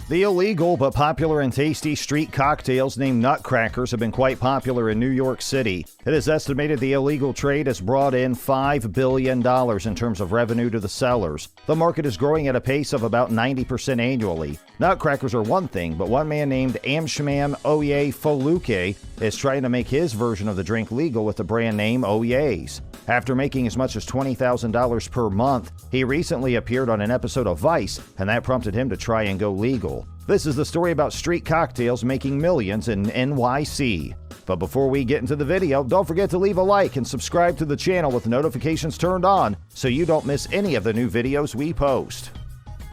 The illegal but popular and tasty street cocktails named nutcrackers have been quite popular in New York City. It is estimated the illegal trade has brought in $5 billion in terms of revenue to the sellers. The market is growing at a pace of about 90% annually. Nutcrackers are one thing, but one man named OYAYS is trying to make his version of the drink legal with the brand name OYAYS. After making as much as $20,000 per month, he recently appeared on an episode of Vice, and that prompted him to try and go legal. This is the story about street cocktails making millions in NYC. But before we get into the video, don't forget to leave a like and subscribe to the channel with notifications turned on so you don't miss any of the new videos we post.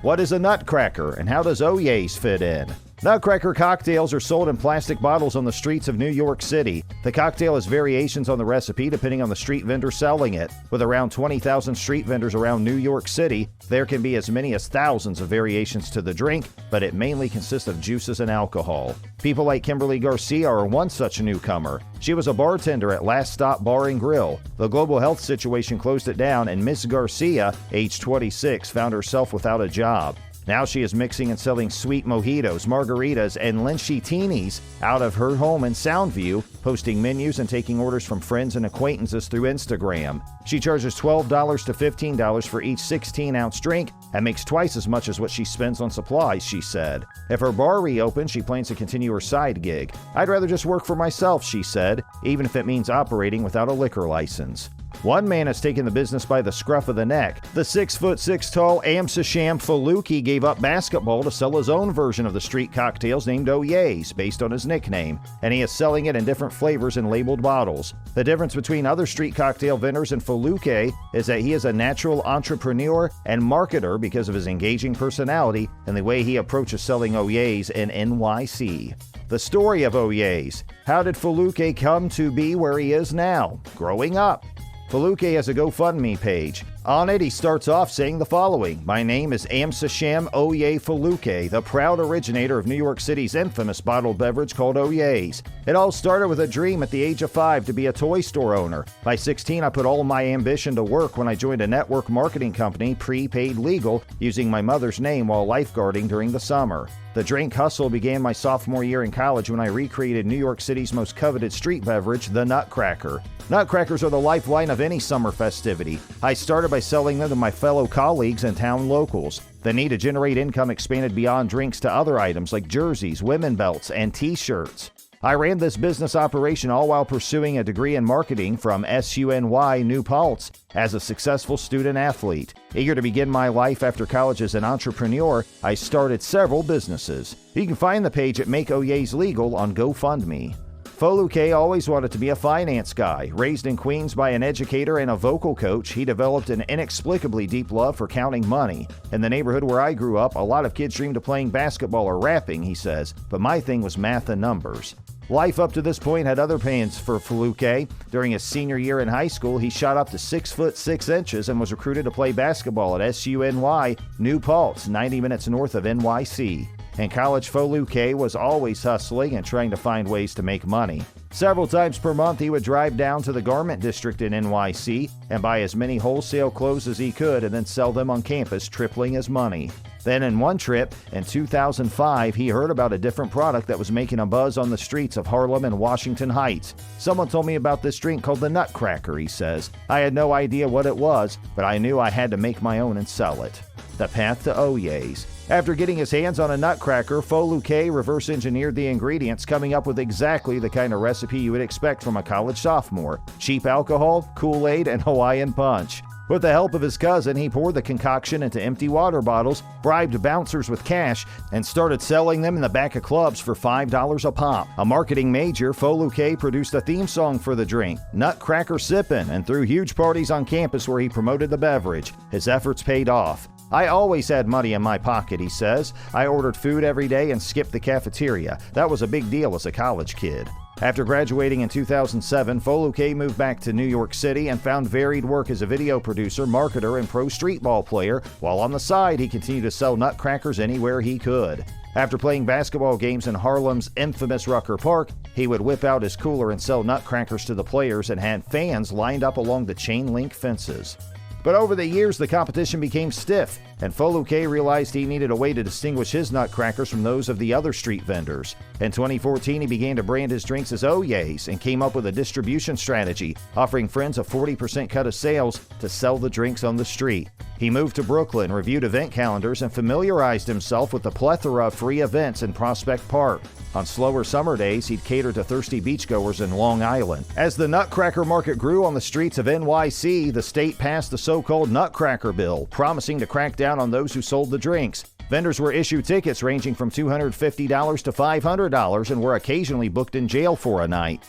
What is a nutcracker and how does OYAYS fit in? Nutcracker cocktails are sold in plastic bottles on the streets of New York City. The cocktail has variations on the recipe depending on the street vendor selling it. With around 20,000 street vendors around New York City, there can be as many as thousands of variations to the drink, but it mainly consists of juices and alcohol. People like Kimberly Garcia are one such newcomer. She was a bartender at Last Stop Bar and Grill. The global health situation closed it down, and Miss Garcia, age 26, found herself without a job. Now she is mixing and selling sweet mojitos, margaritas, and Linchitinis out of her home in Soundview, posting menus and taking orders from friends and acquaintances through Instagram. She charges $12 to $15 for each 16-ounce drink and makes twice as much as what she spends on supplies, she said. If her bar reopens, she plans to continue her side gig. I'd rather just work for myself, she said, even if it means operating without a liquor license. One man has taken the business by the scruff of the neck. The 6'6" tall Amsasham Faluki gave up basketball to sell his own version of the street cocktails named OYAYS, based on his nickname, and he is selling it in different flavors and labeled bottles. The difference between other street cocktail vendors and Faluki is that he is a natural entrepreneur and marketer because of his engaging personality and the way he approaches selling OYAYS in NYC. The story of OYAYS. How did Faluki come to be where he is now? Growing up. Faluki has a GoFundMe page. On it, he starts off saying the following: "My name is Amsasham Oye Faluki, the proud originator of New York City's infamous bottled beverage called OYAYS. It all started with a dream at the age of 5 to be a toy store owner. By 16, I put all my ambition to work when I joined a network marketing company, prepaid legal, using my mother's name while lifeguarding during the summer. The drink hustle began my sophomore year in college when I recreated New York City's most coveted street beverage, the nutcracker. Nutcrackers are the lifeline of any summer festivity. I started by selling them to my fellow colleagues and town locals. The need to generate income expanded beyond drinks to other items like jerseys, women belts, and t-shirts. I ran this business operation all while pursuing a degree in marketing from SUNY New Paltz as a successful student athlete. Eager to begin my life after college as an entrepreneur, I started several businesses. You can find the page at Make OYAYS Legal on GoFundMe. Faluki always wanted to be a finance guy. Raised in Queens by an educator and a vocal coach, he developed an inexplicably deep love for counting money. In the neighborhood where I grew up, a lot of kids dreamed of playing basketball or rapping, he says, but my thing was math and numbers. Life up to this point had other plans for Faluki. During his senior year in high school, he shot up to 6'6" and was recruited to play basketball at SUNY New Paltz, 90 minutes north of NYC. In college, Faluki was always hustling and trying to find ways to make money. Several times per month, he would drive down to the garment district in NYC and buy as many wholesale clothes as he could and then sell them on campus, tripling his money. Then in one trip, in 2005, he heard about a different product that was making a buzz on the streets of Harlem and Washington Heights. Someone told me about this drink called the nutcracker, he says. I had no idea what it was, but I knew I had to make my own and sell it. The path to OYAYS. After getting his hands on a nutcracker, Faluki reverse engineered the ingredients, coming up with exactly the kind of recipe you would expect from a college sophomore: cheap alcohol, Kool-Aid, and Hawaiian punch. With the help of his cousin, he poured the concoction into empty water bottles, bribed bouncers with cash, and started selling them in the back of clubs for $5 a pop. A marketing major, Faluki produced a theme song for the drink, Nutcracker Sippin', and threw huge parties on campus where he promoted the beverage. His efforts paid off. I always had money in my pocket, he says. I ordered food every day and skipped the cafeteria. That was a big deal as a college kid. After graduating in 2007, Faluki moved back to New York City and found varied work as a video producer, marketer, and pro streetball player, while on the side he continued to sell nutcrackers anywhere he could. After playing basketball games in Harlem's infamous Rucker Park, he would whip out his cooler and sell nutcrackers to the players and had fans lined up along the chain link fences. But over the years, the competition became stiff, and Foluke realized he needed a way to distinguish his nutcrackers from those of the other street vendors. In 2014, he began to brand his drinks as OYAYS and came up with a distribution strategy, offering friends a 40% cut of sales to sell the drinks on the street. He moved to Brooklyn, reviewed event calendars, and familiarized himself with the plethora of free events in Prospect Park. On slower summer days, he'd cater to thirsty beachgoers in Long Island. As the nutcracker market grew on the streets of NYC, the state passed the so-called nutcracker bill, promising to crack down on those who sold the drinks. Vendors were issued tickets ranging from $250 to $500 and were occasionally booked in jail for a night.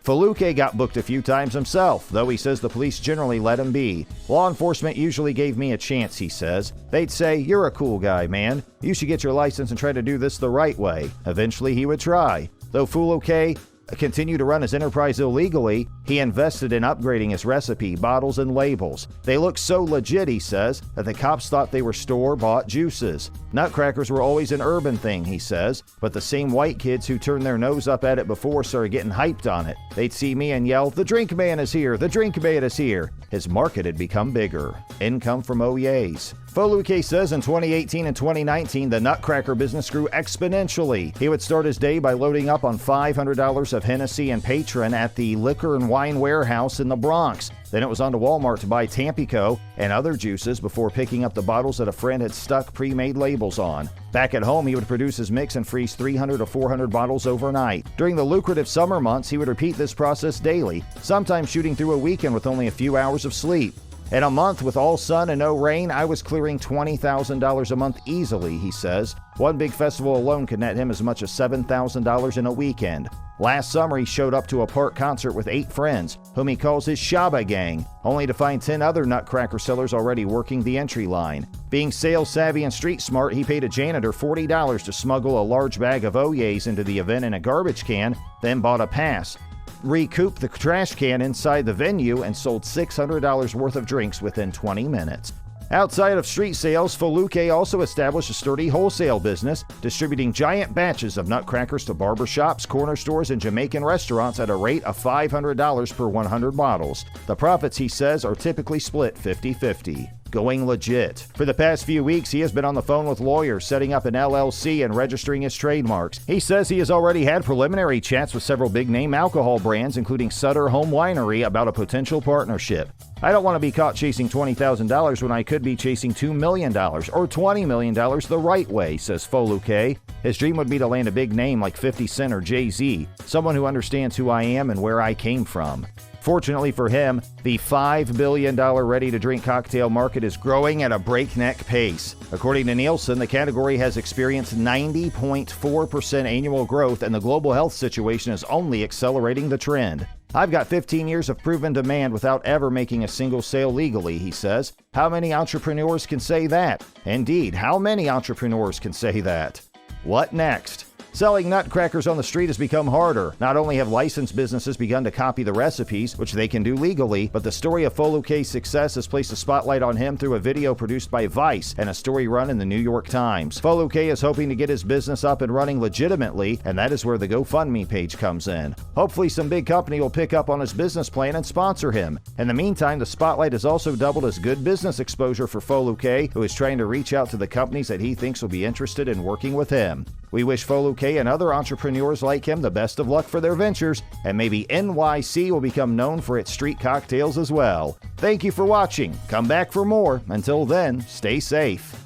Foluke got booked a few times himself, though he says the police generally let him be. Law enforcement usually gave me a chance, he says. They'd say, "You're a cool guy, man. You should get your license and try to do this the right way." Eventually, he would try. Though Foluke continued to run his enterprise illegally, he invested in upgrading his recipe, bottles, and labels. They looked so legit, he says, that the cops thought they were store-bought juices. Nutcrackers were always an urban thing, he says, but the same white kids who turned their nose up at it before started getting hyped on it. They'd see me and yell, "The drink man is here! The drink man is here!" His market had become bigger. Income from OYAYS. Foluke says in 2018 and 2019, the nutcracker business grew exponentially. He would start his day by loading up on $500 of Hennessy and Patron at the Liquor and Wine Warehouse in the Bronx. Then it was on to Walmart to buy Tampico and other juices before picking up the bottles that a friend had stuck pre-made labels on. Back at home, he would produce his mix and freeze 300 to 400 bottles overnight. During the lucrative summer months, he would repeat this process daily, sometimes shooting through a weekend with only a few hours of sleep. In a month with all sun and no rain, I was clearing $20,000 a month easily, he says. One big festival alone could net him as much as $7,000 in a weekend. Last summer, he showed up to a park concert with 8 friends, whom he calls his Shaba Gang, only to find 10 other nutcracker sellers already working the entry line. Being sales savvy and street smart, he paid a janitor $40 to smuggle a large bag of OYAYS into the event in a garbage can, then bought a pass, recouped the trash can inside the venue, and sold $600 worth of drinks within 20 minutes. Outside of street sales, Foluke also established a sturdy wholesale business, distributing giant batches of nutcrackers to barbershops, corner stores, and Jamaican restaurants at a rate of $500 per 100 bottles. The profits, he says, are typically split 50-50. Going legit. For the past few weeks, he has been on the phone with lawyers, setting up an LLC and registering his trademarks. He says he has already had preliminary chats with several big-name alcohol brands, including Sutter Home Winery, about a potential partnership. "I don't want to be caught chasing $20,000 when I could be chasing $2 million or $20 million the right way," says Foluke. His dream would be to land a big name like 50 Cent or Jay-Z, someone who understands who I am and where I came from. Fortunately for him, the $5 billion ready-to-drink cocktail market is growing at a breakneck pace. According to Nielsen, the category has experienced 90.4% annual growth, and the global health situation is only accelerating the trend. "I've got 15 years of proven demand without ever making a single sale legally," he says. How many entrepreneurs can say that? Indeed, how many entrepreneurs can say that? What next? Selling nutcrackers on the street has become harder. Not only have licensed businesses begun to copy the recipes, which they can do legally, but the story of Foluke's success has placed a spotlight on him through a video produced by Vice and a story run in the New York Times. Foluke is hoping to get his business up and running legitimately, and that is where the GoFundMe page comes in. Hopefully some big company will pick up on his business plan and sponsor him. In the meantime, the spotlight has also doubled as good business exposure for Foluke, who is trying to reach out to the companies that he thinks will be interested in working with him. We wish Foluke and other entrepreneurs like him the best of luck for their ventures, and maybe NYC will become known for its street cocktails as well. Thank you for watching. Come back for more. Until then, stay safe.